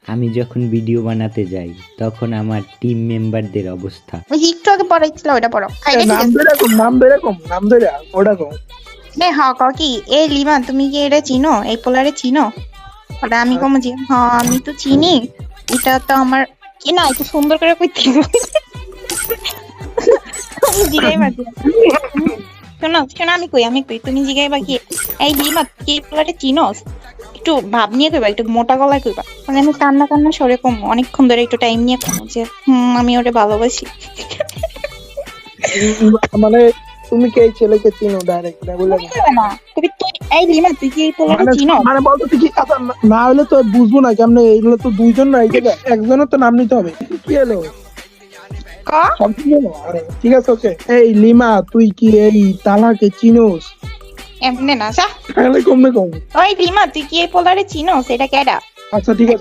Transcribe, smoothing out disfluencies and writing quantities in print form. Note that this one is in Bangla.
আমি যখন ভিডিও বানাতে যাই তখন আমার টিম মেম্বারদের অবস্থা। ওই যে একটু আগে পড়াইছিল ওটা পড়ো। নাম ধরে ওটা কম। কি এই লিমা তুমি কি এটা চিনো, এই পোলারে চিনো? ওটা আমি কম যে হ্যাঁ আমি তো চিনি, এটা তো আমার কি না, একটু সুন্দর করে কইতে জিগাই বাকি। শোনো শোনো আমি কই তুমি জিগাই বাকি। এই লিমা কি পোলারে চিনোস? একটু ভাব নিয়ে কইবা, একটু মোটা গলায় কইবা, মানে আমি কান্না কান্না সরে কম অনেকক্ষণ ধরে একটু টাইম নিয়ে কম যে আমি ওরে ভালোবাসি। মানে তুমি কি এই ছেলেকে চিনো ডাইরেক্ট বলে না তুমি তুই এই লিমা তুই কি এই পোলারে চিনো? মানে বলতো তুই কি আচ্ছা না হলে তো বুঝবো না কেমনে, এইগুলো তো দুইজন না, এই জায়গায় একজনের তো নাম নিতে হবে। কি হলো সব ঠিক হলো? আরে ঠিক আছে ওকে। এই লিমা তুই কি এই তালাকে চিনোস? এমনে না যা। তাহলে কমবে কম। ওই লিমা তুই কি এই পোলারে চিনোস? এটা কেডা? আচ্ছা ঠিক আছে।